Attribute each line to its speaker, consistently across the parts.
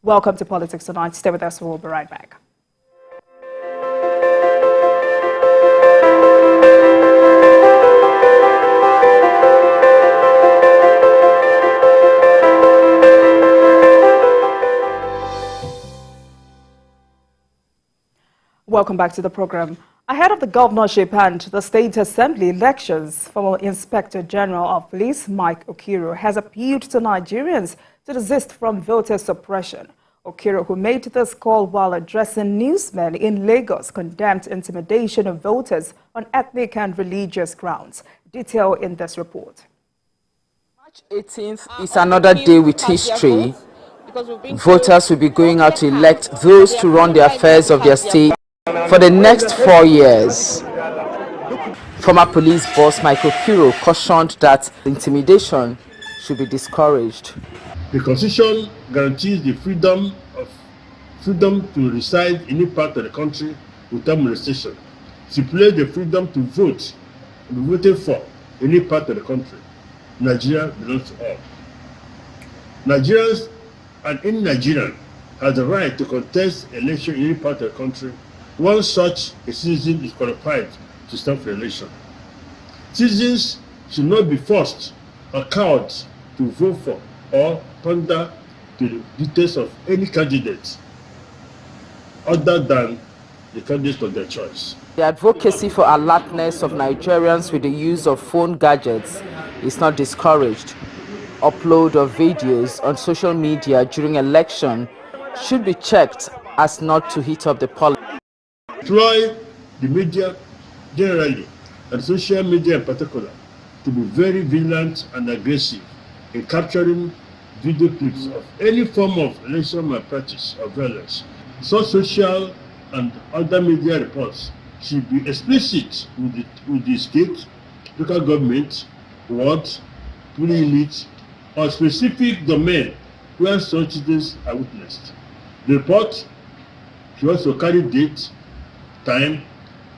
Speaker 1: Welcome to Politics Tonight. Stay with us. We'll be right back. Welcome back to the program. Ahead of the governorship and the state assembly elections, former Inspector General of Police Mike Okiro has appealed to Nigerians to desist from voter suppression. Okiro, who made this call while addressing newsmen in Lagos, condemned intimidation of voters on ethnic and religious grounds. Detail in this report.
Speaker 2: March 18th is another day with history. Voters will be going out to elect those to run the affairs of their state for the next 4 years. Former police boss Michael Okiro cautioned that intimidation should be discouraged.
Speaker 3: The Constitution guarantees the freedom to reside in any part of the country without molestation. Stipulates the freedom to vote and be voted for any part of the country. Nigeria belongs to all. Nigerians and any Nigerian has the right to contest election in any part of the country once such a citizen is qualified to stand for election. Citizens should not be forced or cowed to vote for or pander to the details of any candidate other than the candidate of their choice.
Speaker 2: The advocacy for alertness of Nigerians with the use of phone gadgets is not discouraged. Upload of videos on social media during election should be checked as not to heat up the politics.
Speaker 3: Employ the media generally and social media in particular to be very vigilant and aggressive in capturing video clips of any form of election malpractice or violence. Such social and other media reports should be explicit with the state, local government, ward, polling unit, or specific domain where such incidents are witnessed. The report should also carry date, time,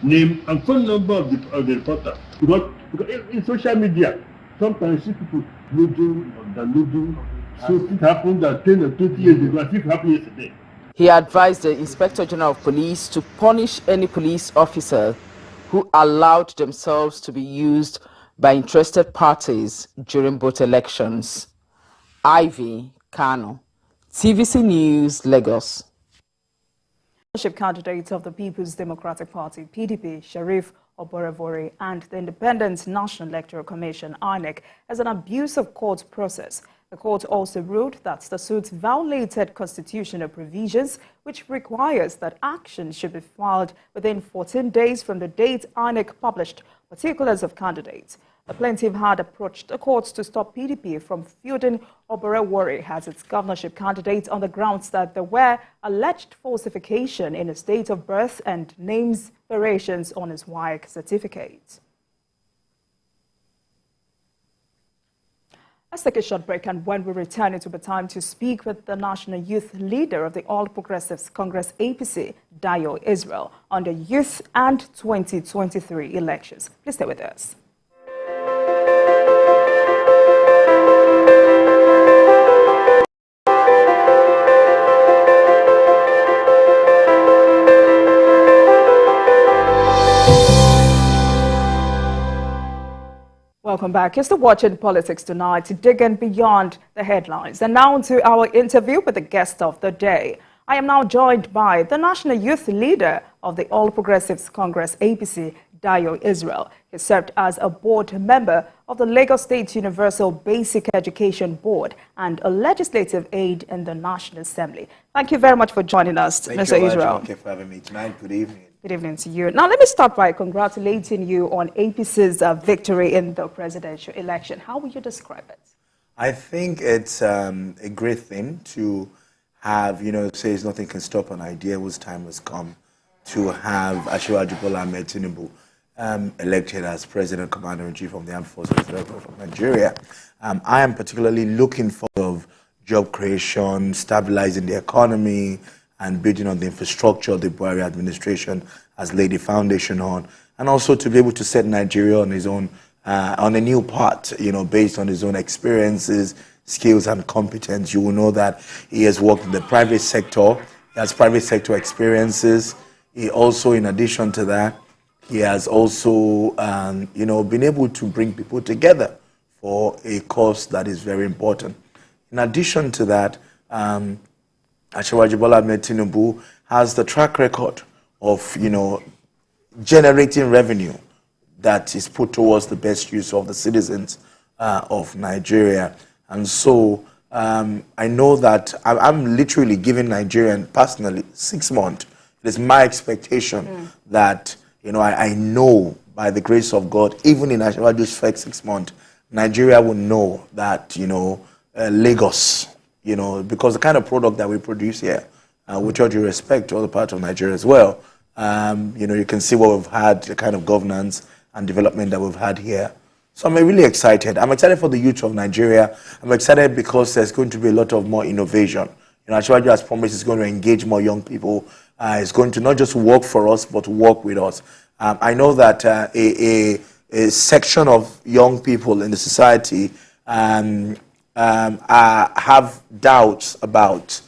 Speaker 3: name, and phone number of the reporter. Because in social media, sometimes you see people loading or downloading. So it happened that 10 or 20 years ago, and it happened yesterday.
Speaker 2: He advised the Inspector General of Police to punish any police officer who allowed themselves to be used by interested parties during both elections. Ivy Kano, TVC News, Lagos.
Speaker 1: Candidate of the People's Democratic Party, PDP, Sharif Oborevori, and the Independent National Electoral Commission, INEC, as an abuse of court process. The court also ruled that the suit violated constitutional provisions, which requires that action should be filed within 14 days from the date INEC published particulars of candidates. The plaintiff had approached the court to stop PDP from fielding Oborevori as its governorship candidate on the grounds that there were alleged falsification in his date of birth and names variations on his WAEC certificate. Let's take a short break, and when we return, it will be time to speak with the national youth leader of the All Progressives Congress APC, Dayo Israel, on the youth and 2023 elections. Please stay with us. Welcome back. You're still watching Politics Tonight, digging beyond the headlines. And now to our interview with the guest of the day. I am now joined by the national youth leader of the All Progressives Congress APC, Dayo Israel. He served as a board member of the Lagos State Universal Basic Education Board and a legislative aide in the National Assembly. Thank you very much for joining us, Mr. Israel.
Speaker 4: Thank you for having me tonight. Good evening.
Speaker 1: Good evening to you. Now, let me start by congratulating you on APC's victory in the presidential election. How would you describe it?
Speaker 4: I think it's a great thing to have, says nothing can stop an idea whose time has come, to have Asiwaju Bola Ahmed Tinubu elected as President Commander-in-Chief of the Armed Forces of Nigeria. I am particularly looking for job creation, stabilizing the economy, and building on the infrastructure the Buhari administration has laid the foundation on, and also to be able to set Nigeria on his own, on a new path, based on his own experiences, skills and competence. You will know that he has worked in the private sector. He has private sector experiences. He also, in addition to that, he has also, been able to bring people together for a cause that is very important. In addition to that, Asiwaju Bola Ahmed Tinubu has the track record of, generating revenue that is put towards the best use of the citizens of Nigeria. And so I know that I'm literally giving Nigerian personally 6 months. It is my expectation that, I know by the grace of God, even in Asiwaju's first 6 months, Nigeria will know that, Lagos, because the kind of product that we produce here, with all due respect to other parts of Nigeria as well, you can see what we've had, the kind of governance and development that we've had here. So I'm really excited. I'm excited for the youth of Nigeria. I'm excited because there's going to be a lot of more innovation. Asiwaju has promised he's going to engage more young people. He's going to not just work for us, but work with us. I know that a section of young people in the society have doubts about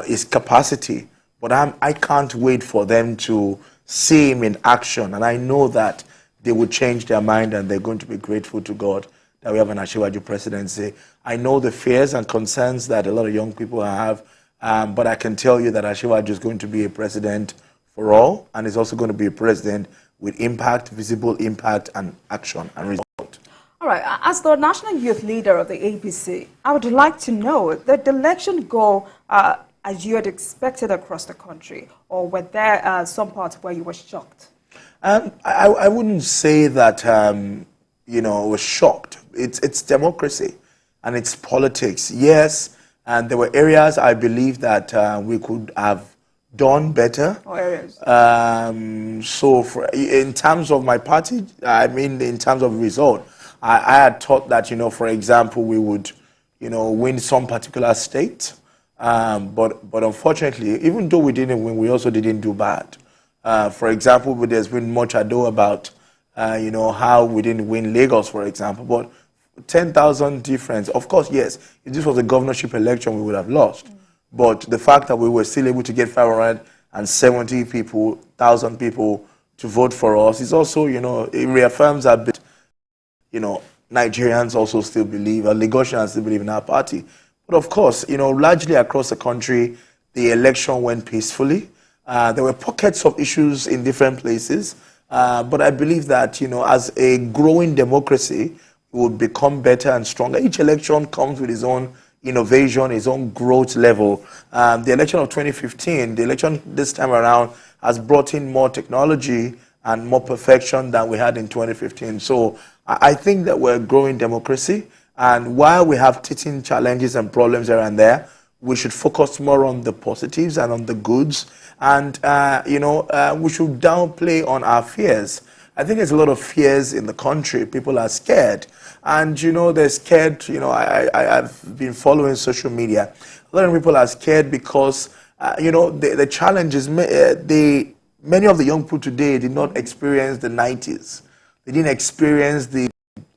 Speaker 4: his capacity, but I can't wait for them to see him in action. And I know that they will change their mind and they're going to be grateful to God that we have an Asiwaju presidency. I know the fears and concerns that a lot of young people have, but I can tell you that Asiwaju is going to be a president for all, and is also going to be a president with impact, visible impact, and action and result.
Speaker 1: All right, as the national youth leader of the APC, I would like to know, did the election go as you had expected across the country, or were there some parts where you were shocked?
Speaker 4: I wouldn't say that, I was shocked. It's democracy and it's politics. Yes, and there were areas I believe that we could have done better.
Speaker 1: What areas?
Speaker 4: So in terms of my party, in terms of result, I had thought that, for example, we would, win some particular state. But unfortunately, even though we didn't win, we also didn't do bad. For example, there's been much ado about, how we didn't win Lagos, for example. But 10,000 difference, of course, yes, if this was a governorship election, we would have lost. But the fact that we were still able to get 570,000 people to vote for us is also, it reaffirms a bit, Nigerians also still believe, Lagosians still believe in our party. But of course, largely across the country, the election went peacefully. There were pockets of issues in different places. But I believe that, as a growing democracy, we will become better and stronger. Each election comes with its own innovation, its own growth level. The election of 2015, the election this time around, has brought in more technology and more perfection than we had in 2015. So I think that we're a growing democracy. And while we have teething challenges and problems here and there, we should focus more on the positives and on the goods. And, we should downplay on our fears. I think there's a lot of fears in the country. People are scared. And, they're scared. I've been following social media. A lot of people are scared because, the challenge is many of the young people today did not experience the 90s. They didn't experience the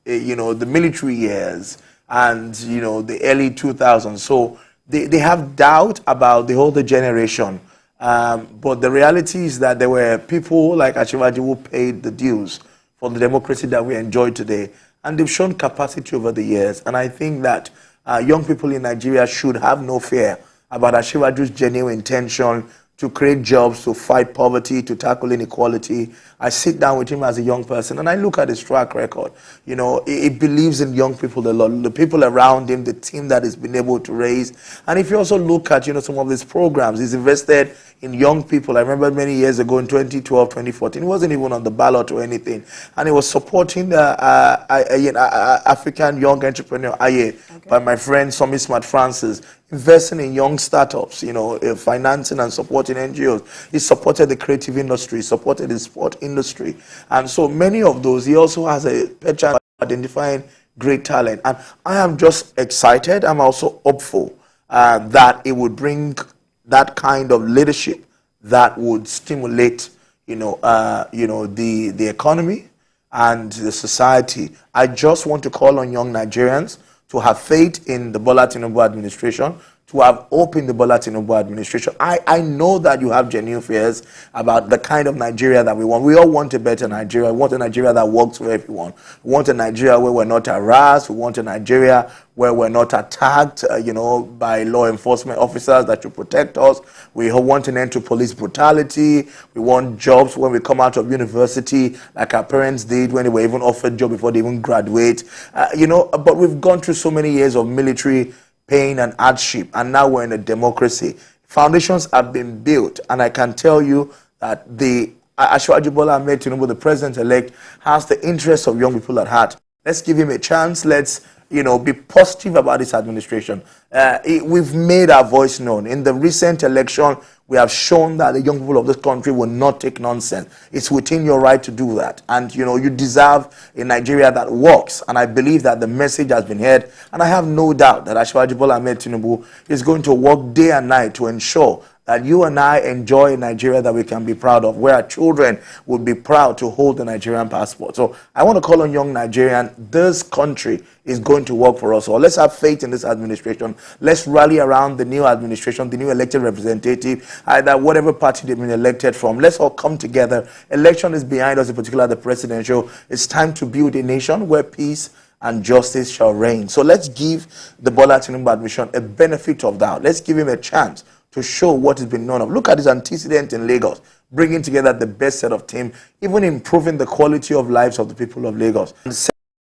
Speaker 4: military years and, the early 2000s. So they have doubt about the older generation. But the reality is that there were people like Asiwaju who paid the dues for the democracy that we enjoy today. And they've shown capacity over the years. And I think that young people in Nigeria should have no fear about Asiwaju's genuine intention to create jobs, to fight poverty, to tackle inequality. I sit down with him as a young person and I look at his track record. He believes in young people a lot, the people around him, the team that he's been able to raise. And if you also look at, some of his programs, he's invested in young people. I remember many years ago in 2012, 2014, he wasn't even on the ballot or anything. And he was supporting the African Young Entrepreneur, by my friend Somi Smart Francis, investing in young startups, financing and supporting NGOs. He supported the creative industry, supported the sport industry. And so many of those, he also has a chance of identifying great talent. And I am just excited. I'm also hopeful that it would bring that kind of leadership that would stimulate, the economy and the society. I just want to call on young Nigerians to have faith in the Bola Tinubu administration, to have hope in the Bola Tinubu administration. I know that you have genuine fears about the kind of Nigeria that we want. We all want a better Nigeria. We want a Nigeria that works for everyone. We want a Nigeria where we're not harassed. We want a Nigeria where we're not attacked, by law enforcement officers that should protect us. We want an end to police brutality. We want jobs when we come out of university, like our parents did when they were even offered job before they even graduate. But we've gone through so many years of military pain and hardship, and now we're in a democracy. Foundations have been built, and I can tell you that the Asiwaju Bola Ahmed Tinubu, the president-elect, has the interests of young people at heart. Let's give him a chance. Let's be positive about this administration. We've made our voice known. In the recent election, we have shown that the young people of this country will not take nonsense. It's within your right to do that. And, you deserve a Nigeria that works. And I believe that the message has been heard. And I have no doubt that Asiwaju Bola Ahmed Tinubu is going to work day and night to ensure that you and I enjoy a Nigeria that we can be proud of, where our children would be proud to hold the Nigerian passport. So I want to call on young Nigerians. This country is going to work for us all. Let's have faith in this administration. Let's rally around the new administration, the new elected representative, either whatever party they've been elected from. Let's all come together. Election is behind us, in particular the presidential. It's time to build a nation where peace and justice shall reign. So let's give the Bola Tinubu administration a benefit of doubt. Let's give him a chance to show what has been known of. Look at his antecedent in Lagos, bringing together the best set of team, even improving the quality of lives of the people of Lagos. And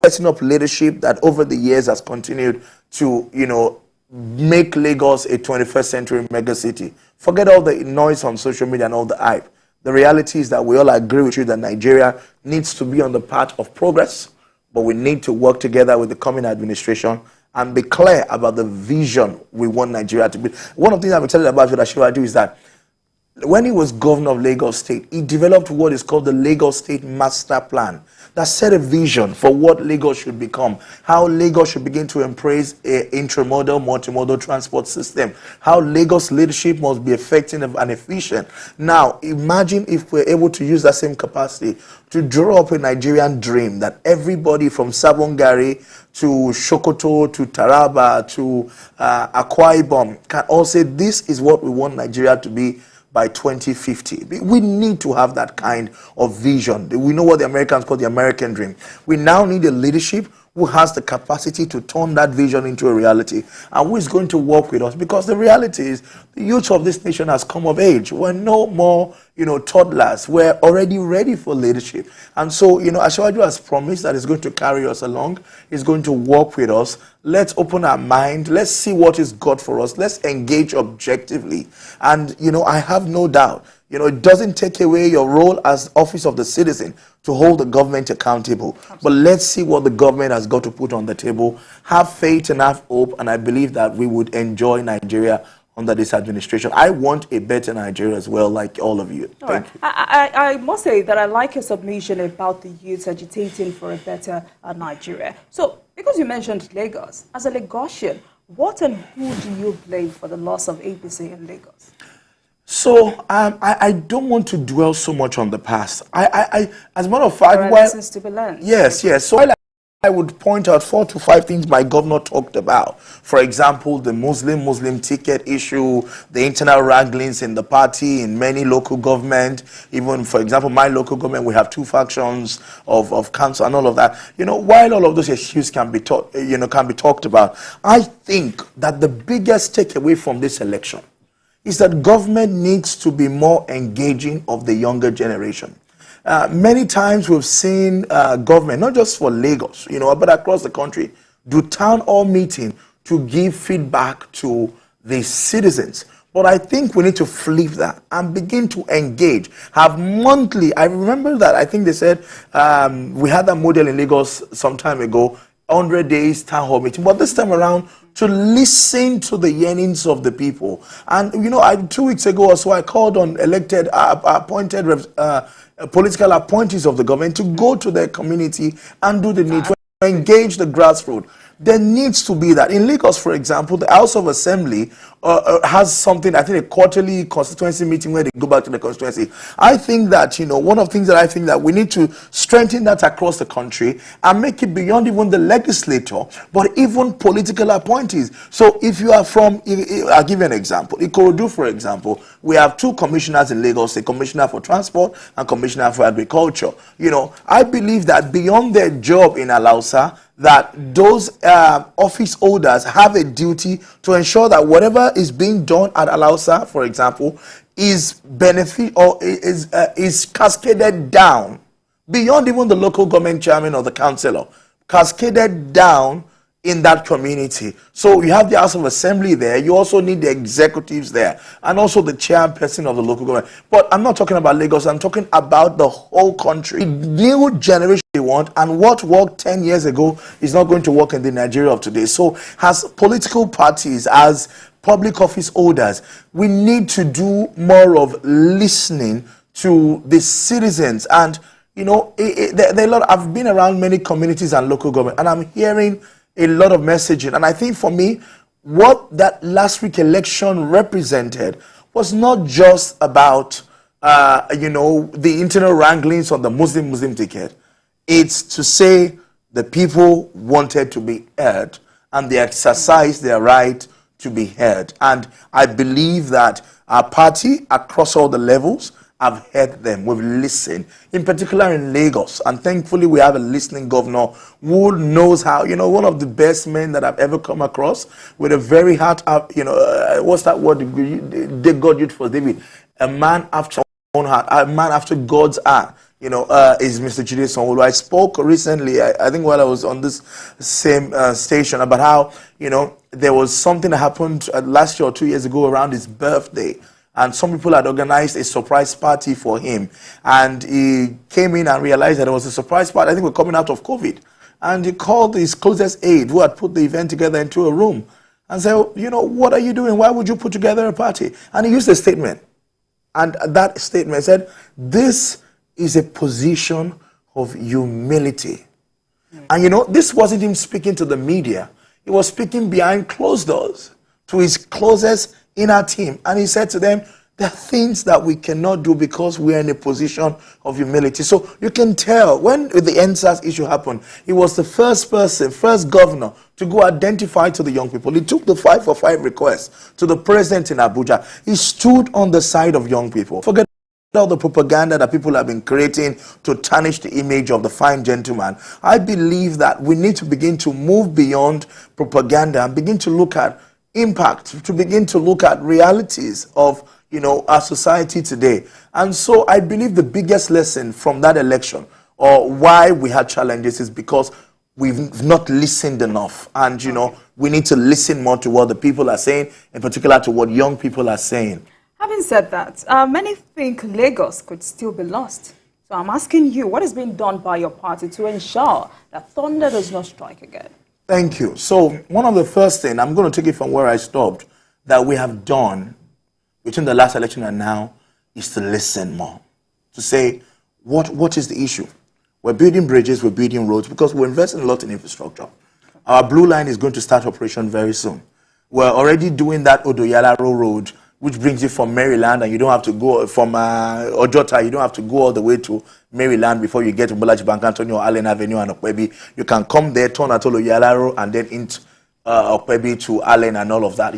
Speaker 4: setting up leadership that over the years has continued to, make Lagos a 21st century mega city. Forget all the noise on social media and all the hype. The reality is that we all agree with you that Nigeria needs to be on the path of progress, but we need to work together with the coming administration and be clear about the vision we want Nigeria to be. One of the things I'm excited about with Asiwaju is that when he was governor of Lagos State, he developed what is called the Lagos State Master Plan that set a vision for what Lagos should become, how Lagos should begin to embrace an intramodal, multimodal transport system, how Lagos leadership must be effective and efficient. Now, imagine if we're able to use that same capacity to draw up a Nigerian dream that everybody from Sabongari to Sokoto to Taraba to Akwa Ibom can all say, this is what we want Nigeria to be by 2050. We need to have that kind of vision. We know what the Americans call the American dream. We now need a leadership who has the capacity to turn that vision into a reality, and who is going to work with us, because the reality is the youth of this nation has come of age. We're no more, toddlers. We're already ready for leadership. And so, Asiwaju has promised that he's going to carry us along. He's going to work with us. Let's open our mind. Let's see what is God for us. Let's engage objectively. And, I have no doubt, it doesn't take away your role as office of the citizen to hold the government accountable. Absolutely. But let's see what the government has got to put on the table. Have faith and have hope. And I believe that we would enjoy Nigeria under this administration. I want a better Nigeria as well, like all of you. Thank you.
Speaker 1: I must say that I like your submission about the youth agitating for a better Nigeria. So, because you mentioned Lagos, as a Lagosian, what and who do you blame for the loss of APC in Lagos?
Speaker 4: So, I don't want to dwell so much on the past. As a matter of fact,
Speaker 1: there are lessons to be learned.
Speaker 4: Yes. So I would point out 4 to 5 things my governor talked about. For example, the Muslim ticket issue, the internal wranglings in the party, in many local government. Even, for example, my local government, we have 2 factions of council and all of that. While all of those issues can be talked about, I think that the biggest takeaway from this election is that government needs to be more engaging of the younger generation. Many times we've seen government, not just for Lagos, but across the country, do town hall meeting to give feedback to the citizens. But I think we need to flip that and begin to engage, have monthly. I remember that, I think they said, we had that model in Lagos some time ago, 100 days town hall meeting. But this time around, to listen to the yearnings of the people. And, 2 weeks ago or so, I called on elected, appointed political appointees of the government to go to their community and do the need to engage the grassroots. there needs to be that. In Lagos, for example, the House of Assembly has something, I think, a quarterly constituency meeting where they go back to the constituency. I think that, one of the things that I think that we need to strengthen that across the country and make it beyond even the legislator, but even political appointees. So if you are from, I'll give you an example. Ikorodu, for example, we have two commissioners in Lagos, a commissioner for transport and commissioner for agriculture. I believe that beyond their job in Alausa, that those office holders have a duty to ensure that whatever is being done at Alausa, for example, is benefit or is cascaded down beyond even the local government chairman or the councillor, cascaded down in that community. So you have the House of Assembly there, you also need the executives there, and also the chairperson of the local government. But I'm not talking about Lagos, I'm talking about the whole country. New generation they want, and what worked 10 years ago is not going to work in the Nigeria of today. So as political parties, as public office holders, we need to do more of listening to the citizens. And there are a lot. I've been around many communities and local government, and I'm hearing a lot of messaging. And I think for me, what that last week election represented was not just about, the internal wranglings on the Muslim ticket. It's to say the people wanted to be heard and they exercised their right to be heard. And I believe that our party across all the levels have heard them. We've listened, in particular in Lagos. And thankfully, we have a listening governor who knows how, one of the best men that I've ever come across, with a very heart, what's that word? God used for David. A man after own heart, a man after God's heart, is Mr. Jide Sanwo-Olu. I spoke recently, I think while I was on this same station, about how, there was something that happened last year or 2 years ago around his birthday. And some people had organized a surprise party for him. And he came in and realized that it was a surprise party. I think we're coming out of COVID. And he called his closest aide, who had put the event together, into a room and said, what are you doing? Why would you put together a party? And he used a statement. And that statement said, this is a position of humility. And this wasn't him speaking to the media. He was speaking behind closed doors to his closest inner team. And he said to them, there are things that we cannot do because we are in a position of humility. So you can tell when the NSAS issue happened, he was the first governor to go identify to the young people. He took the 5 for 5 request to the president in Abuja. He stood on the side of young people. Forget all the propaganda that people have been creating to tarnish the image of the fine gentleman. I believe that we need to begin to move beyond propaganda and begin to look at impact, to begin to look at realities of our society today. And so I believe the biggest lesson from that election, or why we had challenges, is because we've not listened enough. And we need to listen more to what the people are saying, in particular to what young people are saying.
Speaker 1: Having said that, many think Lagos could still be lost. So I'm asking you, what is being done by your party to ensure that thunder does not strike again?
Speaker 4: Thank you. So one of the first things, I'm going to take it from where I stopped, that we have done between the last election and now, is to listen more. To say, what is the issue? We're building bridges, we're building roads, because we're investing a lot in infrastructure. Our blue line is going to start operation very soon. We're already doing that Odoyalaro road, which brings you from Maryland, and you don't have to go from Ojota, you don't have to go all the way to Maryland before you get to Bolaji Bank Antonio, Allen Avenue, and Okwebi. You can come there, turn at Oloyalaro, and then into Okwebi to Allen and all of that.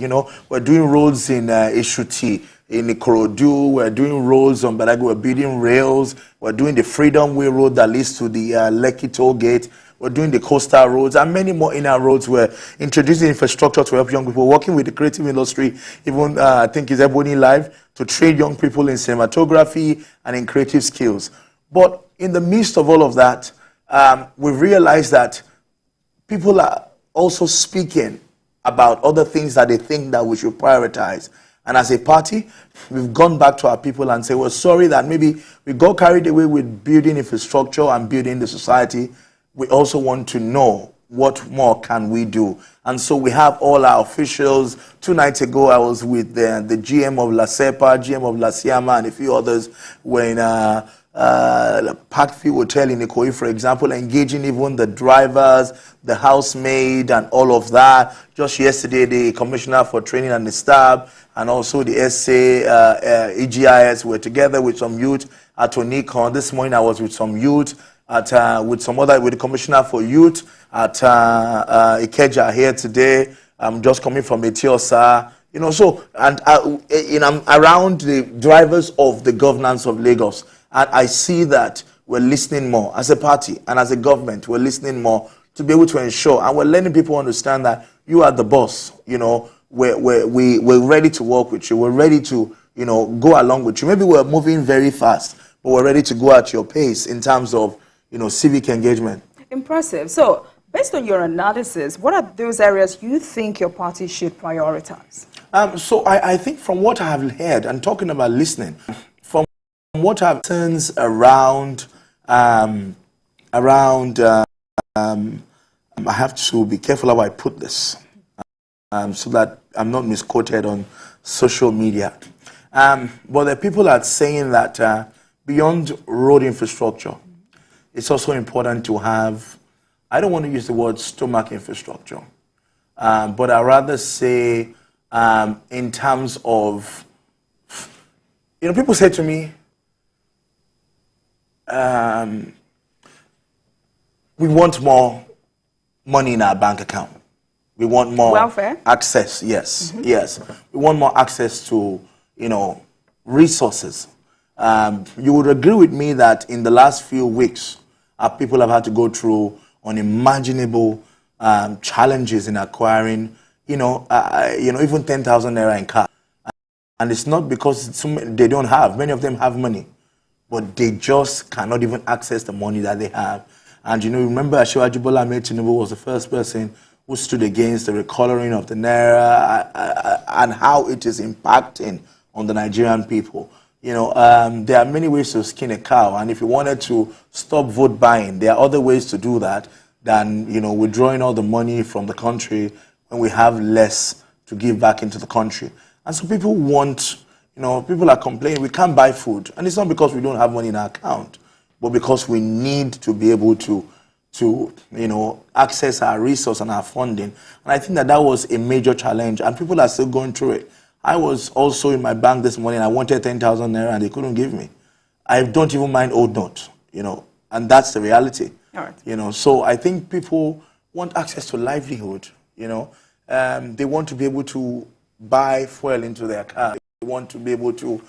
Speaker 4: We're doing roads in Ishuti, in Ikorodu, we're doing roads on Balago, we're building rails, we're doing the Freedom Way road that leads to the Lekki toll gate. We're doing the coastal roads and many more inner roads. We're introducing infrastructure to help young people, working with the creative industry, even I think it's Ebony Live, to train young people in cinematography and in creative skills. But in the midst of all of that, we've realized that people are also speaking about other things that they think that we should prioritize. And as a party, we've gone back to our people and said, we're sorry that maybe we got carried away with building infrastructure and building the society. We also want to know what more can we do. And so we have all our officials. 2 nights ago, I was with the GM of La Cepa, GM of La Siama, and a few others were in Parkview Hotel in Ikoyi, for example, engaging even the drivers, the housemaid, and all of that. Just yesterday, the Commissioner for Training and the staff, and also the EGIS were together with some youth at Onikon. This morning, I was with some youth with the Commissioner for Youth at Ikeja here today. I'm just coming from Etiosa. So, and I'm around the drivers of the governance of Lagos. And I see that we're listening more as a party and as a government. We're listening more to be able to ensure, and we're letting people understand that you are the boss. We're ready to work with you. We're ready to, go along with you. Maybe we're moving very fast, but we're ready to go at your pace in terms of, civic engagement.
Speaker 1: Impressive. So, based on your analysis, what are those areas you think your party should prioritize?
Speaker 4: So I think from what I have heard, and talking about listening, from what I've turns around, I have to be careful how I put this, so that I'm not misquoted on social media. But the people are saying that beyond road infrastructure, it's also important to have, I don't want to use the word stomach infrastructure, but I rather say in terms of, people say to me, we want more money in our bank account. We want more
Speaker 1: welfare
Speaker 4: access. Yes, yes. We want more access to, resources. You would agree with me that in the last few weeks, our people have had to go through unimaginable challenges in acquiring, even 10,000 naira in cash. And it's not because they don't have. Many of them have money, but they just cannot even access the money that they have. And remember, Asiwaju Bola Ahmed Tinubu was the first person who stood against the recoloring of the naira and how it is impacting on the Nigerian people. There are many ways to skin a cow, and if you wanted to stop vote buying, there are other ways to do that than withdrawing all the money from the country when we have less to give back into the country. And so people want, people are complaining we can't buy food, and it's not because we don't have money in our account, but because we need to be able to access our resource and our funding. And I think that was a major challenge, and people are still going through it. I was also in my bank this morning. I wanted 10,000 naira, and they couldn't give me. I don't even mind old notes, and that's the reality.
Speaker 1: All right.
Speaker 4: So I think people want access to livelihood. They want to be able to buy fuel into their car. They want to be able to,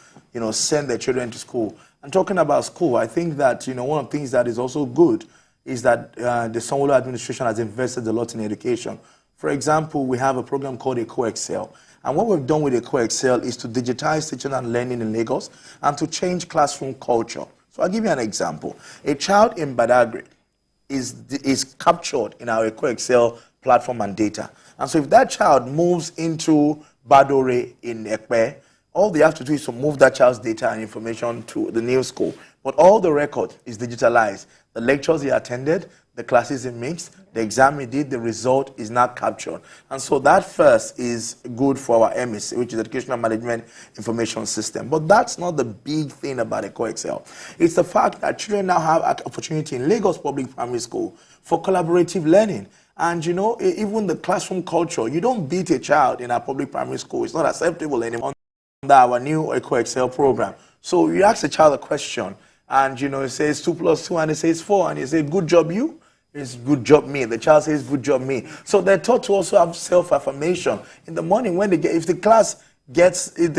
Speaker 4: send their children to school. And talking about school, I think that, one of the things that is also good is that the Sanwo-Olu administration has invested a lot in education. For example, we have a program called EcoExcel. And what we've done with EcoExcel is to digitize teaching and learning in Lagos and to change classroom culture. So I'll give you an example. A child in Badagry is captured in our EcoExcel platform and data. And so if that child moves into Badore in Ekpe, all they have to do is to move that child's data and information to the new school. But all the record is digitalized. The lectures he attended, the classes he mixed, the exam he did, the result is now captured. And so that first is good for our MEC, which is Educational Management Information System. But that's not the big thing about EcoExcel. It's the fact that children now have an opportunity in Lagos Public Primary School for collaborative learning. And even the classroom culture, you don't beat a child in a public primary school. It's not acceptable anymore under our new EcoExcel program. So you ask the child a question, and it says 2 plus 2, and it says 4, and you say, good job you. It's good job me. The child says good job me. So they're taught to also have self-affirmation. In the morning when if the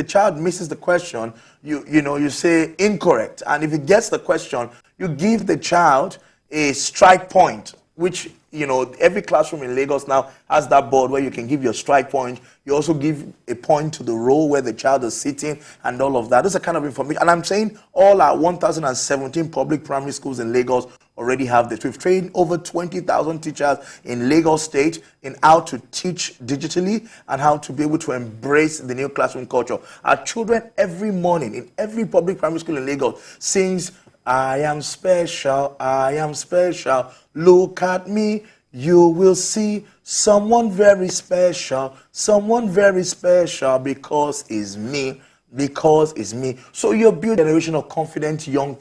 Speaker 4: child misses the question, you say incorrect. And if he gets the question, you give the child a strike point, which every classroom in Lagos now has that board where you can give your strike point. You also give a point to the row where the child is sitting and all of that. Those are kind of information. And I'm saying all our 1,017 public primary schools in Lagos already have this. We've trained over 20,000 teachers in Lagos State in how to teach digitally and how to be able to embrace the new classroom culture. Our children every morning in every public primary school in Lagos sings, I am special, look at me, you will see someone very special because it's me. So you're building a generation of confident young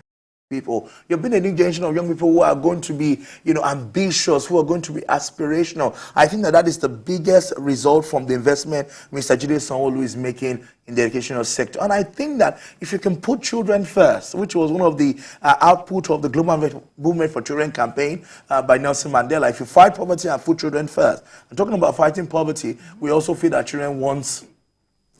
Speaker 4: people. You're building a new generation of young people who are going to be, ambitious, who are going to be aspirational. I think that is the biggest result from the investment Mr. Jide Sanwo-Olu is making in the educational sector. And I think that if you can put children first, which was one of the output of the Global Movement for Children campaign by Nelson Mandela, if you fight poverty and put children first, I'm talking about fighting poverty, we also feel that children want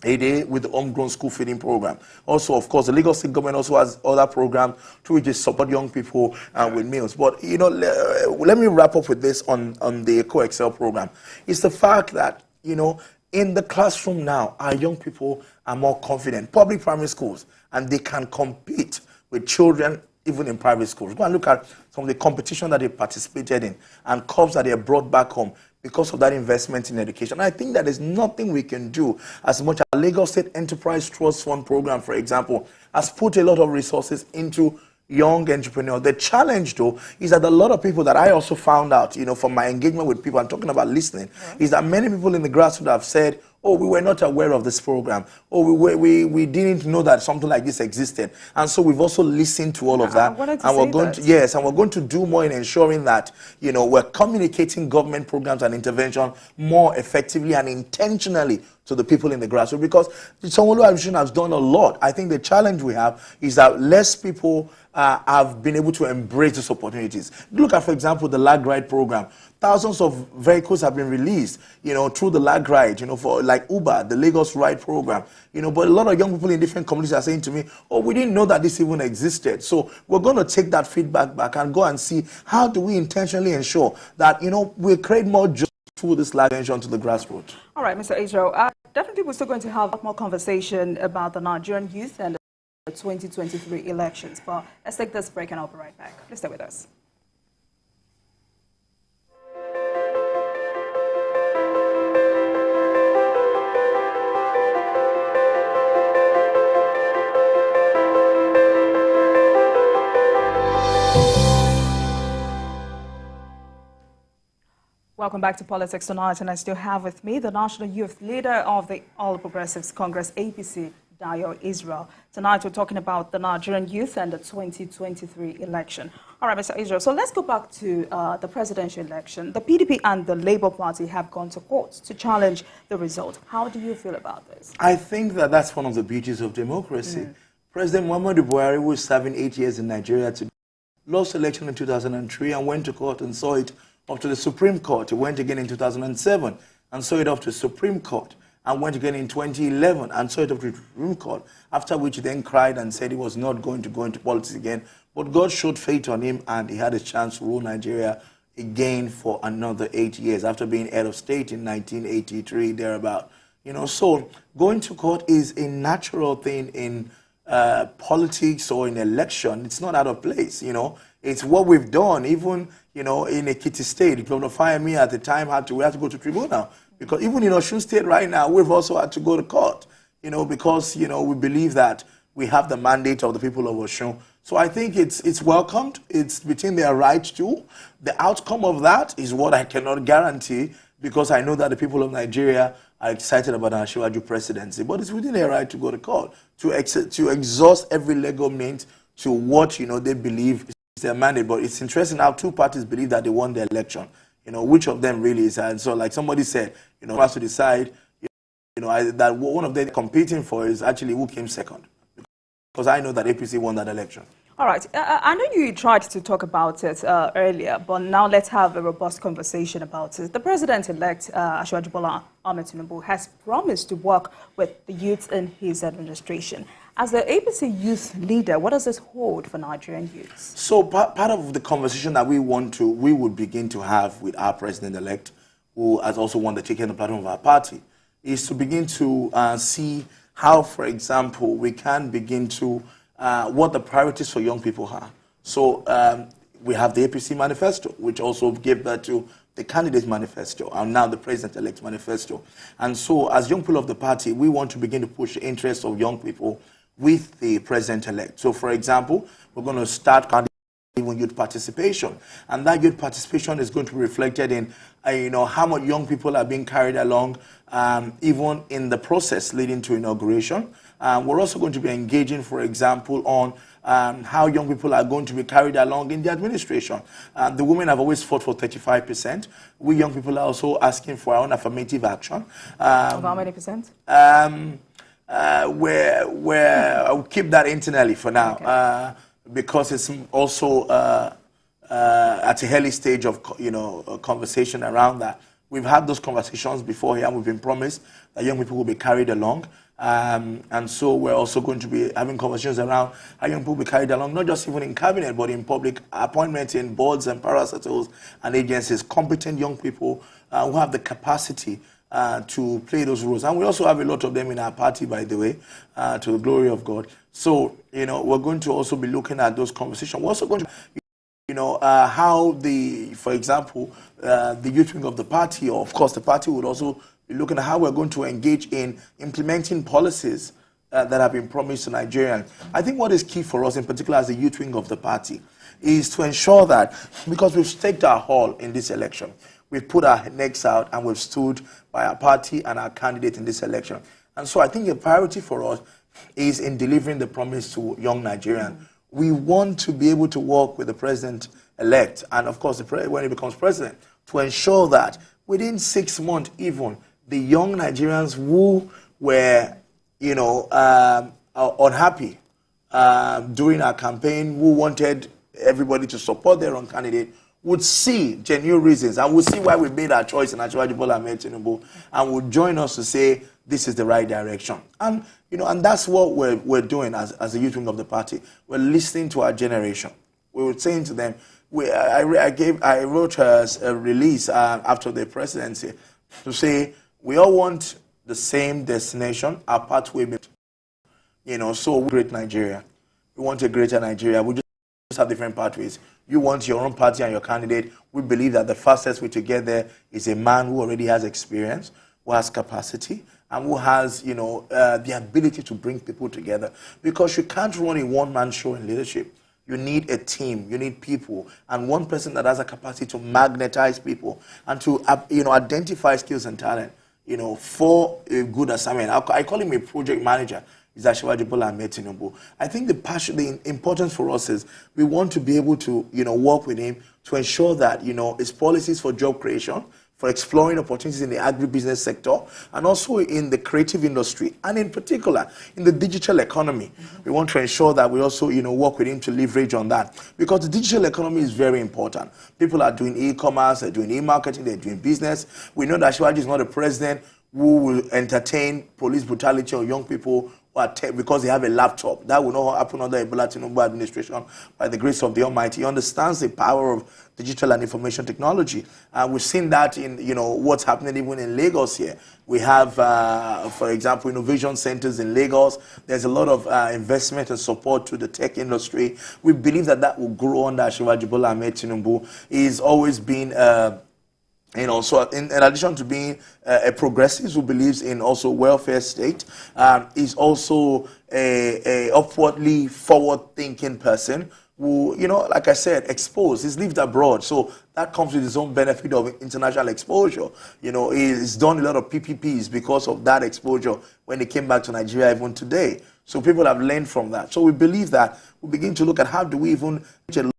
Speaker 4: a day with the homegrown school feeding program. Also, of course, the Lagos State government also has other programs through which they support young people with meals. But, let me wrap up with this on the Eco-Excel program. It's the fact that, in the classroom now, our young people are more confident. Public primary schools, and they can compete with children even in private schools. Go and look at some of the competition that they participated in and cups that they have brought back home because of that investment in education. I think that there's nothing we can do as much as Lagos State Enterprise Trust Fund program, for example, has put a lot of resources into young entrepreneurs. The challenge, though, is that a lot of people that I also found out, from my engagement with people, I'm talking about listening, is that many people in the grassroots have said, oh, we were not aware of this program. Oh, we didn't know that something like this existed. And so we've also listened to all of that. And we're going to do more in ensuring that, we're communicating government programs and intervention more effectively and intentionally to the people in the grassroots. Because the Sanwo-Olu administration has done a lot. I think the challenge we have is that less people have been able to embrace these opportunities. Look at, for example, the lag ride program. Thousands of vehicles have been released, through the lag ride, for like Uber, the Lagos Ride program, but a lot of young people in different communities are saying to me, oh, we didn't know that this even existed. So we're going to take that feedback back and go and see how do we intentionally ensure that, we create more jobs through this lag attention to the grassroots.
Speaker 1: All right, Mr. Israel, definitely we're still going to have more conversation about the Nigerian youth and the 2023 elections, but let's take this break and I'll be right back. Please stay with us. Welcome back to Politics Tonight, and I still have with me the National Youth Leader of the All Progressives Congress, APC, Dayo Israel. Tonight we're talking about the Nigerian youth and the 2023 election. All right, Mr. Israel, so let's go back to the presidential election. The PDP and the Labour Party have gone to court to challenge the result. How do you feel about this?
Speaker 4: I think that that's one of the beauties of democracy. President Muhammadu Buhari, who was serving 8 years in Nigeria, lost election in 2003 and went to court and saw it up to the Supreme Court. He went again in 2007 and saw it up to the Supreme Court, and went again in 2011 and saw it up to the Supreme Court, after which he then cried and said he was not going to go into politics again. But God showed faith on him and he had a chance to rule Nigeria again for another 8 years after being head of state in 1983, thereabout. So going to court is a natural thing in politics or in election. It's not out of place, It's what we've done. Even, in Ekiti State, Governor Fayemi at the time we had to go to tribunal. Because even in Osun State right now, we've also had to go to court, because, we believe that we have the mandate of the people of Osun. So I think it's welcomed. It's within their right to. The outcome of that is what I cannot guarantee, because I know that the people of Nigeria are excited about our Asiwaju presidency. But it's within their right to go to court, to exhaust every legal means to what, they believe is their mandate. But it's interesting how two parties believe that they won the election. Which of them really is. And so, like somebody said, has to decide, that one of them competing for is actually who came second. Because I know that APC won that election. All
Speaker 1: right. I know you tried to talk about it earlier, but now let's have a robust conversation about it. The president-elect, Asiwaju Bola Ahmed Tinubu, has promised to work with the youth in his administration. As the APC youth leader, what does this hold for Nigerian youths?
Speaker 4: So part of the conversation that we would begin to have with our president-elect, who has also won the ticket on the platform of our party, is to begin to see how, for example, we can begin to what the priorities for young people are. So we have the APC manifesto, which also gave that to the candidate manifesto, and now the president-elect manifesto. And so as young people of the party, we want to begin to push the interests of young people with the president-elect. So, for example, we're going to start even youth participation, and that youth participation is going to be reflected in, how much young people are being carried along, even in the process leading to inauguration, We're also going to be engaging, for example, on how young people are going to be carried along in the administration. The women have always fought for 35%. We young people are also asking for our own affirmative action.
Speaker 1: Of how many percent?
Speaker 4: Where I'll keep that internally for now,
Speaker 1: Okay.
Speaker 4: because it's also at a early stage of a conversation around that. We've had those conversations before here, and we've been promised that young people will be carried along. And so we're also going to be having conversations around how young people will be carried along, not just even in cabinet, but in public appointments in boards and parastatals and agencies, competent young people who have the capacity to play those roles. And we also have a lot of them in our party, by the way, to the glory of God. So, we're going to also be looking at those conversations. We're also going to how for example, the youth wing of the party, or of course the party would also be looking at how we're going to engage in implementing policies that have been promised to Nigerians. I think what is key for us, in particular as the youth wing of the party, is to ensure that, because we've staked our haul in this election, we've put our necks out and we've stood by our party and our candidate in this election. And so I think the priority for us is in delivering the promise to young Nigerians. We want to be able to work with the president-elect and, of course, when he becomes president, to ensure that within 6 months even, the young Nigerians who were, unhappy during our campaign, who wanted everybody to support their own candidate, would see genuine reasons and would see why we made our choice in Asiwaju Bola Ahmed Tinubu, and would join us to say this is the right direction. And and that's what we're doing as a youth wing of the party. We're listening to our generation. We were saying to them, I wrote a release after the presidency to say we all want the same destination, our pathway. So great Nigeria. We want a greater Nigeria. We just have different pathways. You want your own party and your candidate. We believe that the fastest way to get there is a man who already has experience, who has capacity, and who has, the ability to bring people together. Because you can't run a one-man show in leadership. You need a team. You need people. And one person that has a capacity to magnetize people and to, identify skills and talent, for a good assignment. I call him a project manager. Is Asiwaju Bola Ahmed Tinubu. I think the importance for us is we want to be able to, work with him to ensure that, his policies for job creation, for exploring opportunities in the agribusiness sector, and also in the creative industry, and in particular, in the digital economy. We want to ensure that we also, work with him to leverage on that. Because the digital economy is very important. People are doing e-commerce, they're doing e-marketing, they're doing business. We know that Asiwaju is not a president who will entertain police brutality on young people because they have a laptop. That will not happen under a Bola Tinubu administration by the grace of the Almighty. He understands the power of digital and information technology. We've seen that in what's happening even in Lagos here. We have, for example, innovation centers in Lagos. There's a lot of investment and support to the tech industry. We believe that will grow under Asiwaju Bola Ahmed Tinubu. He's always been so in addition to being a progressive who believes in also welfare state, is also a upwardly forward-thinking person who, like I said, exposed. He's lived abroad, so that comes with his own benefit of international exposure. He's done a lot of PPPs because of that exposure when he came back to Nigeria even today. So people have learned from that. So we believe that we begin to look at how do we even reach a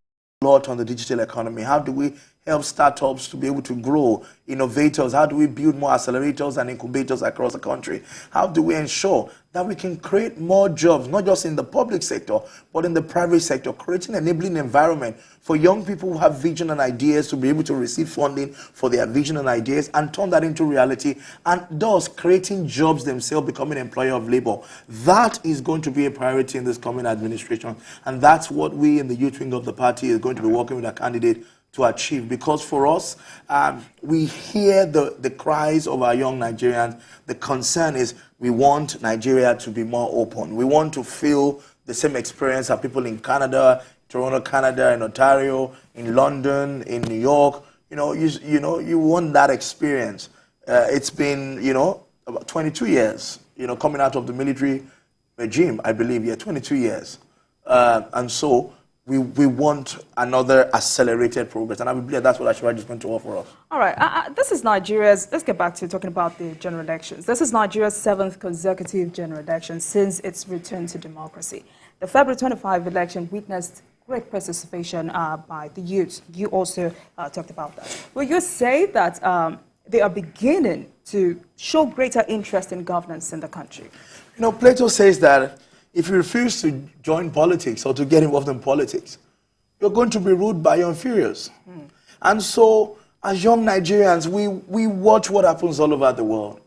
Speaker 4: lot on the digital economy. How do we help startups to be able to grow, innovators? How do we build more accelerators and incubators across the country? How do we ensure that we can create more jobs, not just in the public sector, but in the private sector, creating an enabling environment for young people who have vision and ideas to be able to receive funding for their vision and ideas and turn that into reality, and thus creating jobs themselves, becoming an employer of labor. That is going to be a priority in this coming administration, and that's what we in the youth wing of the party is going to be working with our candidate to achieve. Because for us, we hear the cries of our young Nigerians. The concern is we want Nigeria to be more open. We want to feel the same experience that people in Canada, Toronto, Canada, in Ontario, in London, in New York. You want that experience. It's been, about 22 years, coming out of the military regime, I believe, 22 years. And so we want another accelerated progress. And I believe that's what Ashwaji is going to offer us.
Speaker 1: All right. This is Nigeria's, let's get back to talking about the general elections. This is Nigeria's 7th consecutive general election since its return to democracy. The February 25 election witnessed great participation by the youth. You also talked about that. Will you say that they are beginning to show greater interest in governance in the country?
Speaker 4: You know, Plato says that if you refuse to join politics or to get involved in politics, you're going to be ruled by your inferiors. And so, as young Nigerians, we watch what happens all over the world.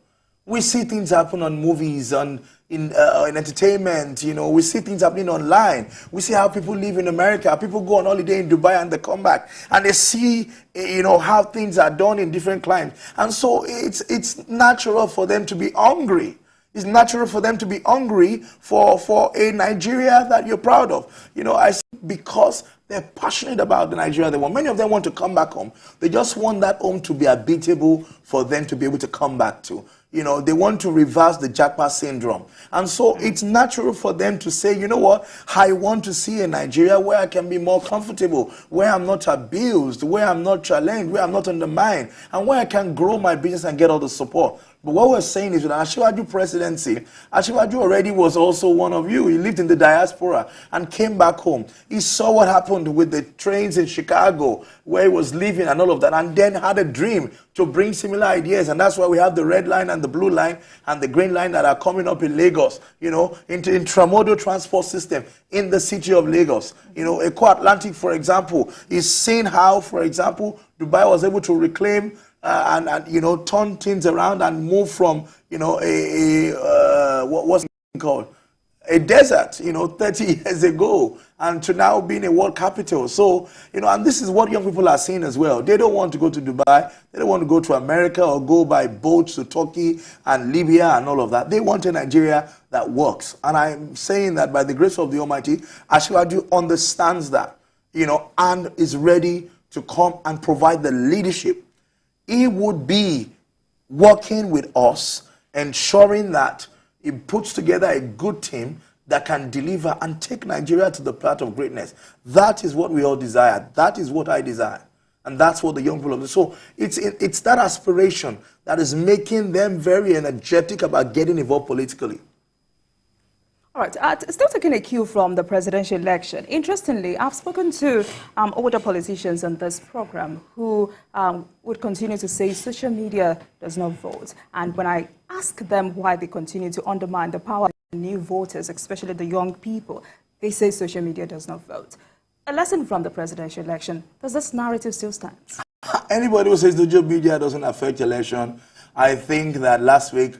Speaker 4: We see things happen on movies, in entertainment, you know, we see things happening online. We see how people live in America. People go on holiday in Dubai and they come back and they see, you know, how things are done in different climes. And so it's natural for them to be hungry. It's natural for them to be hungry for a Nigeria that you're proud of. You know, because they're passionate about the Nigeria they want. Many of them want to come back home. They just want that home to be habitable for them to be able to come back to. You know, they want to reverse the Japa syndrome. And so it's natural for them to say, you know what, I want to see a Nigeria where I can be more comfortable, where I'm not abused, where I'm not challenged, where I'm not undermined, and where I can grow my business and get all the support. But what we're saying is with Ashwaji presidency, Ashwaji already was also one of you. He lived in the diaspora and came back home. He saw what happened with the trains in Chicago, where he was living and all of that, and then had a dream to bring similar ideas. And that's why we have the red line and the blue line and the green line that are coming up in Lagos, you know, in tramodal transport system in the city of Lagos. You know, Eco Atlantic, for example, is seeing how, for example, Dubai was able to reclaim and you know, turn things around and move from, you know, what was it called? A desert, you know, 30 years ago, and to now being a world capital. So, you know, and this is what young people are seeing as well. They don't want to go to Dubai. They don't want to go to America or go by boats to Turkey and Libya and all of that. They want a Nigeria that works. And I'm saying that by the grace of the Almighty, Ashwaji understands that, you know, and is ready to come and provide the leadership. He would be working with us, ensuring that he puts together a good team that can deliver and take Nigeria to the path of greatness. That is what we all desire. That is what I desire. And that's what the young people do. So it's that aspiration that is making them very energetic about getting involved politically.
Speaker 1: All right, still taking a cue from the presidential election. Interestingly, I've spoken to older politicians on this program who would continue to say social media does not vote. And when I ask them why they continue to undermine the power of new voters, especially the young people, they say social media does not vote. A lesson from the presidential election, does this narrative still stand?
Speaker 4: Anybody who says social media doesn't affect election, I think that last week,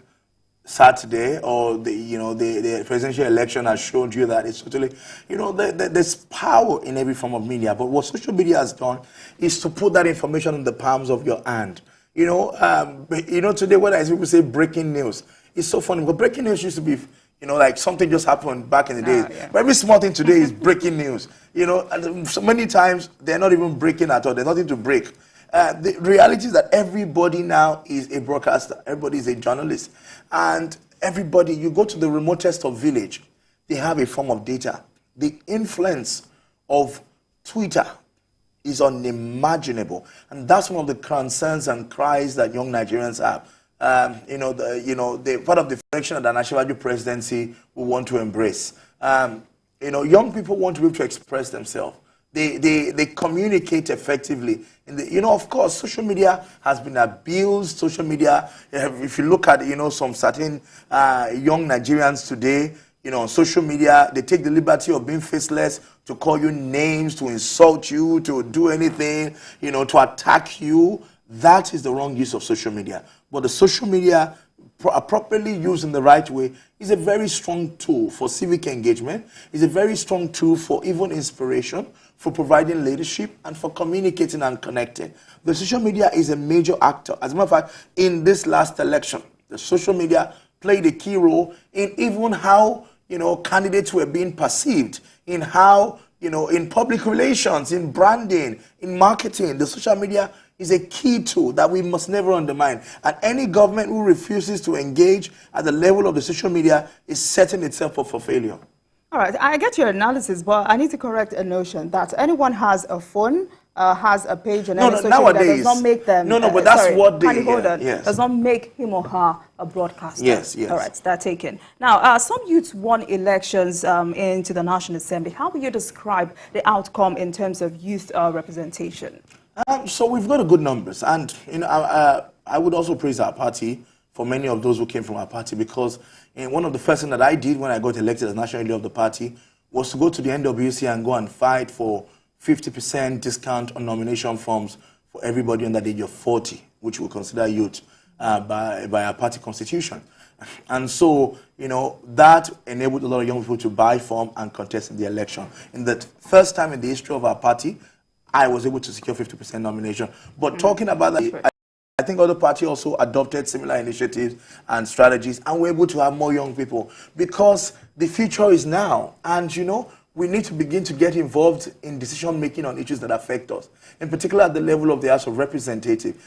Speaker 4: Saturday, or the presidential election has showed you that it's totally, you know, there's power in every form of media. But what social media has done is to put that information in the palms of your hand. You know, today when I see people say breaking news, it's so funny. But breaking news used to be, you know, like something just happened back in the days.
Speaker 1: Yeah.
Speaker 4: But every small thing today is breaking news. You know, and so many times they're not even breaking at all. There's nothing to break. The reality is that everybody now is a broadcaster. Everybody is a journalist. And everybody, you go to the remotest of village, they have a form of data. The influence of Twitter is unimaginable. And that's one of the concerns and cries that young Nigerians have. The part of the direction that the Ashwaji presidency will want to embrace. Young people want to be able to express themselves. They communicate effectively. Of course, social media has been abused. Social media, if you look at, some certain young Nigerians today, on social media, they take the liberty of being faceless to call you names, to insult you, to do anything, to attack you. That is the wrong use of social media. But the social media, properly used in the right way, is a very strong tool for civic engagement. It's a very strong tool for even inspiration, for providing leadership, and for communicating and connecting. The social media is a major actor. As a matter of fact, in this last election, the social media played a key role in even how, candidates were being perceived, in how, in public relations, in branding, in marketing. The social media is a key tool that we must never undermine. And any government who refuses to engage at the level of the social media is setting itself up for failure.
Speaker 1: All right, I get your analysis, but I need to correct a notion that anyone has a phone, has a page on any social media does not make them.
Speaker 4: But that's
Speaker 1: sorry,
Speaker 4: what they.
Speaker 1: hold on.
Speaker 4: Yes.
Speaker 1: Does not make him or her a broadcaster.
Speaker 4: Yes, yes.
Speaker 1: All right, that's taken. Now, some youths won elections into the National Assembly. How will you describe the outcome in terms of youth representation?
Speaker 4: So we've got a good numbers, and I would also praise our party for many of those who came from our party, because one of the first things that I did when I got elected as national leader of the party was to go to the NWC and go and fight for 50% discount on nomination forms for everybody under the age of 40, which we consider youth by our party constitution. And so, that enabled a lot of young people to buy form and contest in the election. In the first time in the history of our party, I was able to secure 50% nomination. But talking about that, I think other parties also adopted similar initiatives and strategies, and we're able to have more young people, because the future is now. And, we need to begin to get involved in decision-making on issues that affect us, in particular at the level of the House of Representatives.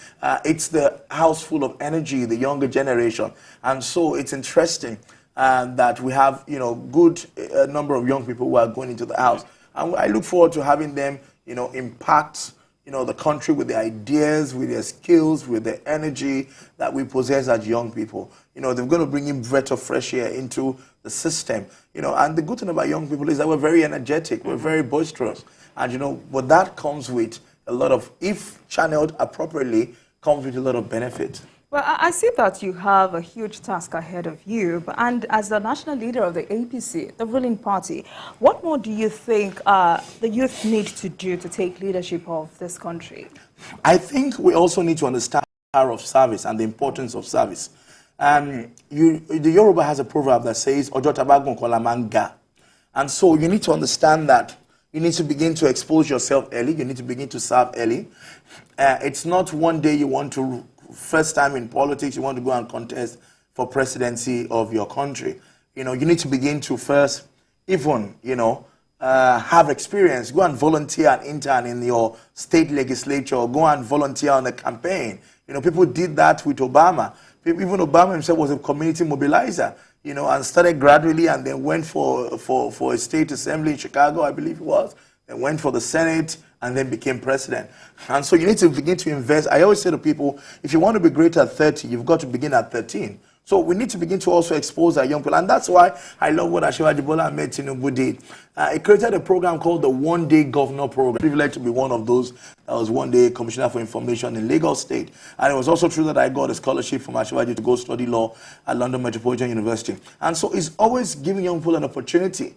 Speaker 4: It's the house full of energy, the younger generation. And so it's interesting that we have, good number of young people who are going into the House. And I look forward to having them, impact the country with their ideas, with their skills, with their energy that we possess as young people. They're going to bring in breath of fresh air into the system. And the good thing about young people is that we're very energetic, we're very boisterous. And, but that comes with a lot of, if channeled appropriately, comes with a lot of benefit.
Speaker 1: Well, I see that you have a huge task ahead of you, and as the national leader of the APC, the ruling party, what more do you think the youth need to do to take leadership of this country?
Speaker 4: I think we also need to understand the power of service and the importance of service. The Yoruba has a proverb that says, Ojo tabagun kola manga. And so you need to understand that you need to begin to expose yourself early. You need to begin to serve early. It's not one day you want to, first time in politics, you want to go and contest for presidency of your country. You need to begin to first, even, have experience. Go and volunteer and intern in your state legislature. Go and volunteer on a campaign. People did that with Obama. Even Obama himself was a community mobilizer, and started gradually, and then went for a state assembly in Chicago, I believe it was, and went for the Senate, and then became president. And so you need to begin to invest. I always say to people, if you want to be great at 30, you've got to begin at 13. So we need to begin to also expose our young people. And that's why I love what Asiwaju Bola Ahmed Tinubu did. He created a program called the One Day Governor Program. Privileged to be one of those that was one day Commissioner for Information in Lagos State. And it was also true that I got a scholarship from Asiwaju to go study law at London Metropolitan University. And so it's always giving young people an opportunity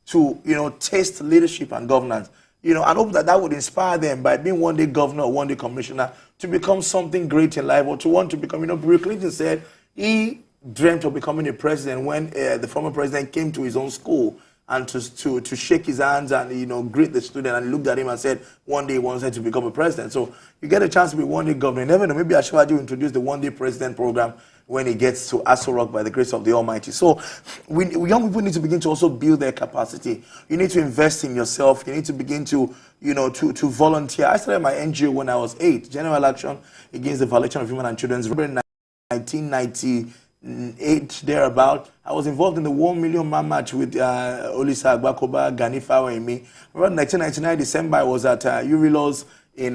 Speaker 4: to, taste leadership and governance. And hope that would inspire them by being one day governor or one day commissioner to become something great in life, or to want to become, Bill Clinton said he dreamt of becoming a president when the former president came to his own school and to shake his hands and, greet the student, and he looked at him and said, one day he wants to become a president. So you get a chance to be one day governor. You never know, maybe Asiwaju will introduce the one day president program when he gets to Aso Rock by the grace of the Almighty. So young people need to begin to also build their capacity. You need to invest in yourself. You need to begin to, to volunteer. I started my NGO when I was 8, General Action Against the Violation of Human and Children's Rights, in 1998, thereabout. I was involved in the 1 million man march with Olisa Agbakoba, Gani Fawemi. Around 1999, December, I was at Urilos in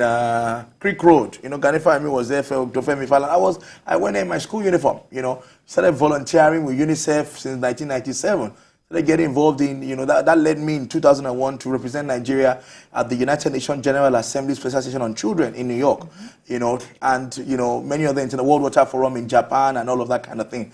Speaker 4: Creek Road. Gani Fawemi was there for Dr. Femi Falan. I went in my school uniform, started volunteering with UNICEF since 1997. Started getting involved in, that led me in 2001 to represent Nigeria at the United Nations General Assembly Special Session on Children in New York, and, many other in the World Water Forum in Japan and all of that kind of thing.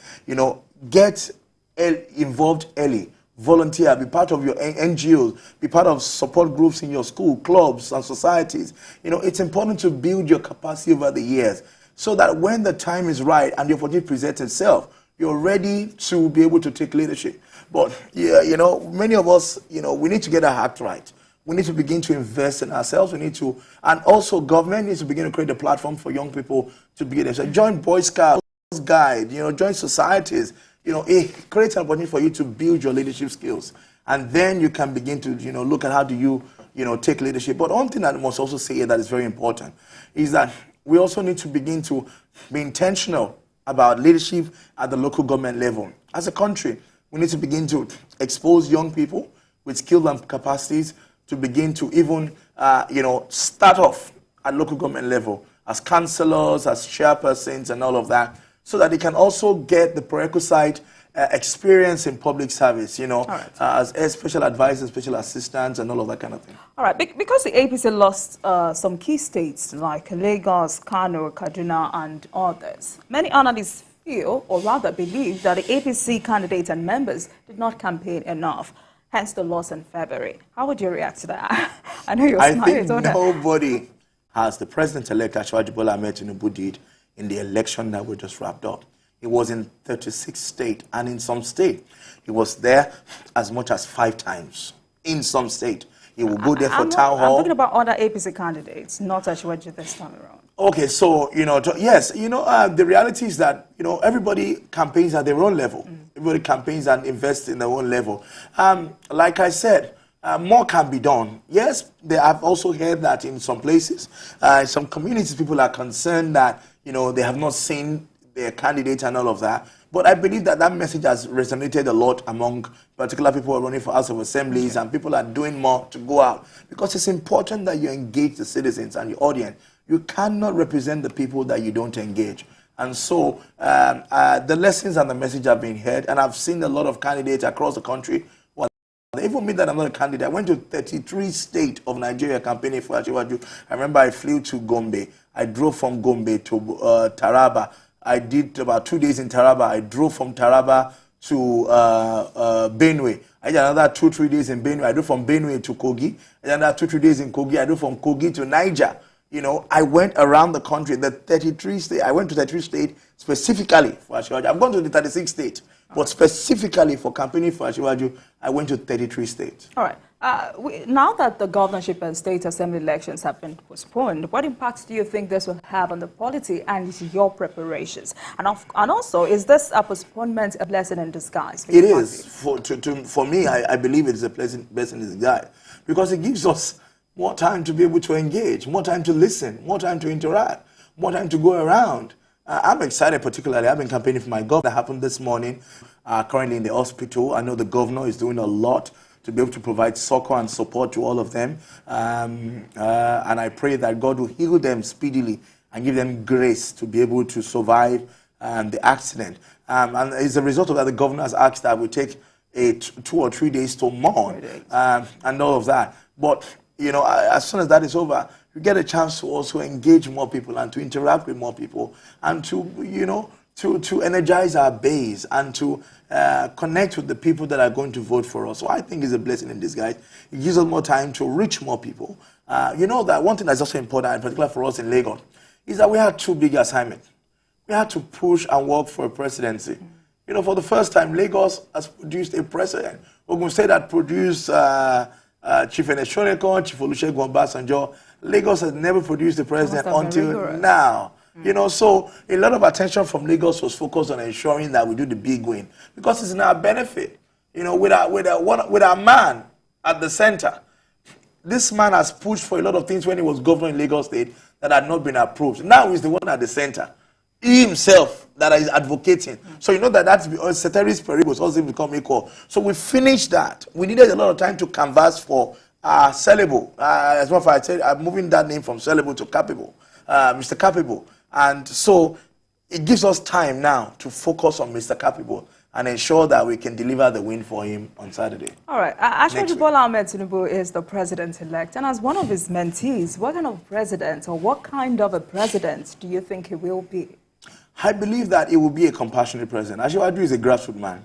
Speaker 4: Get involved early. Volunteer, be part of your NGOs, be part of support groups in your school, clubs and societies. It's important to build your capacity over the years so that when the time is right and the opportunity presents itself, you're ready to be able to take leadership. But, many of us, we need to get our act right. We need to begin to invest in ourselves. And also government needs to begin to create a platform for young people to begin to join Boy Scouts, Guide, join societies. It creates an opportunity for you to build your leadership skills. And then you can begin to, look at how do you, take leadership. But one thing that I must also say that is very important is that we also need to begin to be intentional about leadership at the local government level. As a country, We need to begin to expose young people with skills and capacities to begin to even, start off at local government level as councillors, as chairpersons, and all of that, so that they can also get the prerequisite experience in public service, as special advisors, special assistants, and all of that kind of thing.
Speaker 1: All right, because the APC lost some key states like Lagos, Kano, Kaduna, and others, many analysts feel, or rather believe, that the APC candidates and members did not campaign enough, hence the loss in February. How would you react to that? I know you're smiling.
Speaker 4: I think nobody has the president-elect Asiwaju Bola Ahmed Tinubu did in the election that we just wrapped up. He was in 36 states, and in some state, he was there as much as 5 times. In some state, he will go there for town hall.
Speaker 1: I'm talking about other APC candidates, not Asiwaju this time around.
Speaker 4: Okay, so, yes, the reality is that, everybody campaigns at their own level. Everybody campaigns and invests in their own level. Like I said, more can be done. Yes, I've also heard that in some places, in some communities, people are concerned that, they have not seen their candidate and all of that. But I believe that that message has resonated a lot among particular people who are running for House of Assemblies, and people are doing more to go out. Because it's important that you engage the citizens and your audience. You cannot represent the people that you don't engage. And so the lessons and the message have been heard, and I've seen a lot of candidates across the country. Even me that I'm not a candidate, I went to 33 states of Nigeria campaigning for Asiwaju. I remember I flew to Gombe. I drove from Gombe to Taraba. I did about 2 days in Taraba. I drove from Taraba to Benue. I did another 2-3 days in Benue. I drove from Benue to Kogi. I did another 2-3 days in Kogi. I drove from Kogi to Niger. I went around the country, the 33 states. I went to 33 states specifically for Asiwaju. I've gone to the 36 states, but specifically for campaigning for Asiwaju, I went to 33 states. All right.
Speaker 1: Now that the governorship and state assembly elections have been postponed, what impacts do you think this will have on the polity and your preparations? And also, is this a postponement a blessing in disguise?
Speaker 4: It is. For me, I believe it is a blessing in disguise, because it gives us more time to be able to engage, more time to listen, more time to interact, more time to go around. I'm excited particularly. I've been campaigning for my governor. That happened this morning, currently in the hospital. I know the governor is doing a lot to be able to provide succor and support to all of them. And I pray that God will heal them speedily and give them grace to be able to survive the accident. And as a result of that, the governor has asked that we take 2 or 3 days to mourn and all of that. But as soon as that is over, you get a chance to also engage more people and to interact with more people and to energize our base and to connect with the people that are going to vote for us. So I think it's a blessing in disguise. It gives us more time to reach more people. That one thing that's also important, in particular for us in Lagos, is that we had 2 big assignments. We had to push and work for a presidency. For the first time, Lagos has produced a president. We're going to say that produced Chief Eneshoneko, Chief Olusegun Obasanjo. Lagos has never produced a president until now. So a lot of attention from Lagos was focused on ensuring that we do the big win, because it's in our benefit. With our man at the center. This man has pushed for a lot of things when he was governor in Lagos State that had not been approved. Now he's the one at the center. He himself that is advocating. So that's ceteris paribus also become equal. So we finished that. We needed a lot of time to canvass for Sellable. As well as I said, I'm moving that name from Sellable to Capable, Mr. Capable. And so it gives us time now to focus on Mr. Capable and ensure that we can deliver the win for him on Saturday.
Speaker 1: All right. Asiwaju Bola Ahmed Tinubu is the president-elect. And as one of his mentees, what kind of president or what kind of a president do you think he will be?
Speaker 4: I believe that it will be a compassionate president. Asiwaju is a grassroots man.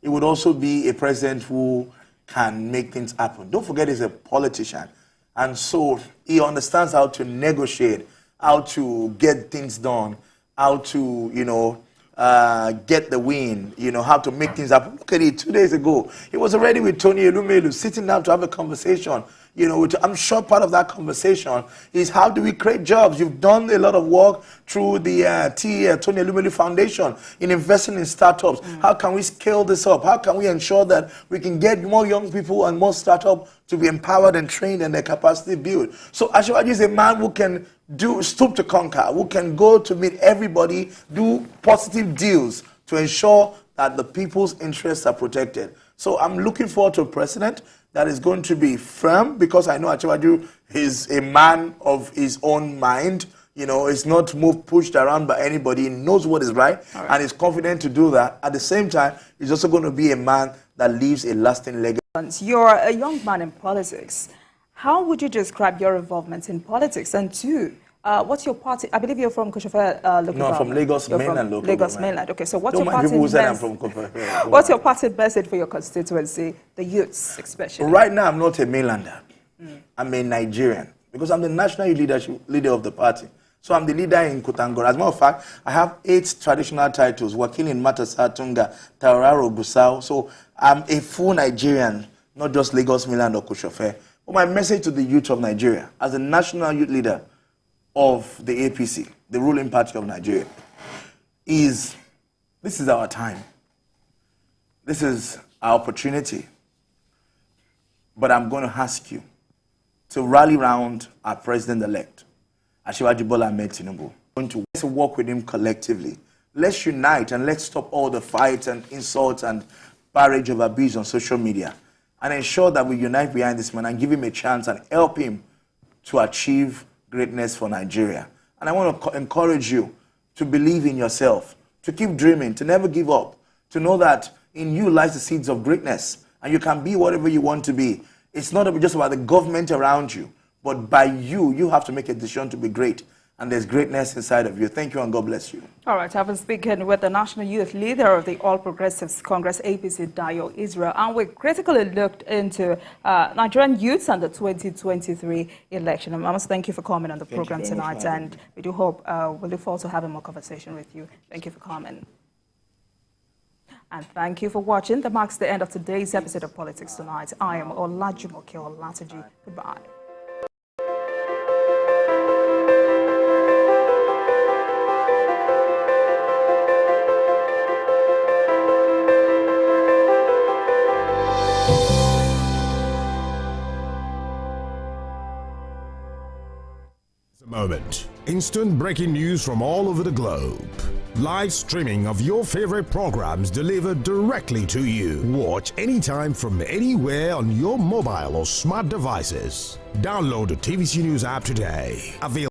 Speaker 4: It would also be a president who can make things happen. Don't forget, he's a politician. And so he understands how to negotiate, how to get things done, how to, get the win, how to make things happen. Look at it, 2 days ago, he was already with Tony Elumelu, sitting down to have a conversation. I'm sure part of that conversation is how do we create jobs? You've done a lot of work through the Tony Elumelu Foundation in investing in startups. How can we scale this up? How can we ensure that we can get more young people and more startups to be empowered and trained and their capacity built? So Asiwaju is a man who can stoop to conquer, who can go to meet everybody, do positive deals to ensure that the people's interests are protected. So I'm looking forward to a president that is going to be firm, because I know Asiwaju is a man of his own mind. You know, it's not pushed around by anybody. He knows what is right, and is confident to do that. At the same time, he's also going to be a man that leaves a lasting legacy.
Speaker 1: You're a young man in politics. How would you describe your involvement in politics? And two, what's your party? I believe you're from Koshofe local
Speaker 4: No, I'm from Lagos mainland local
Speaker 1: Lagos
Speaker 4: government.
Speaker 1: mainland. Okay, so what's
Speaker 4: Don't
Speaker 1: your
Speaker 4: mind
Speaker 1: party
Speaker 4: people who said I'm
Speaker 1: message?
Speaker 4: from Koshofe.
Speaker 1: What's your party message for your constituency, the youths especially?
Speaker 4: Right now, I'm not a mainlander. I'm a Nigerian, because I'm the national leader of the party. So I'm the leader in Kotangora. As a matter of fact, I have 8 traditional titles, working in Matasa, Tunga, Tauraro, Gusau. So I'm a full Nigerian, not just Lagos, mainland, or Koshofe. But my message to the youth of Nigeria, as the national youth leader of the APC, the ruling party of Nigeria, is this is our time. This is our opportunity. But I'm going to ask you to rally around our president-elect, Asiwaju Bola Ahmed Tinubu. Let's work with him collectively. Let's unite and let's stop all the fights and insults and barrage of abuse on social media, and ensure that we unite behind this man and give him a chance and help him to achieve greatness for Nigeria. And I want to encourage you to believe in yourself, to keep dreaming, to never give up, to know that in you lies the seeds of greatness, and you can be whatever you want to be. It's not just about the government around you, but by you, you have to make a decision to be great. And there's greatness inside of you. Thank you, and God bless you.
Speaker 1: All right, I've been speaking with the National Youth Leader of the All Progressives Congress, APC, Dayo Israel, and we critically looked into Nigerian youths and the 2023 election. And I must thank you for coming on the program tonight, and we do hope we'll look forward to having more conversation with you. Thank you for coming. And thank you for watching. That marks the end of today's episode of Politics Tonight. I am Olajumoke Olataji. Goodbye.
Speaker 5: Moment. Instant breaking news from all over the globe. Live streaming of your favorite programs delivered directly to you. Watch anytime from anywhere on your mobile or smart devices. Download the TVC News app today. Available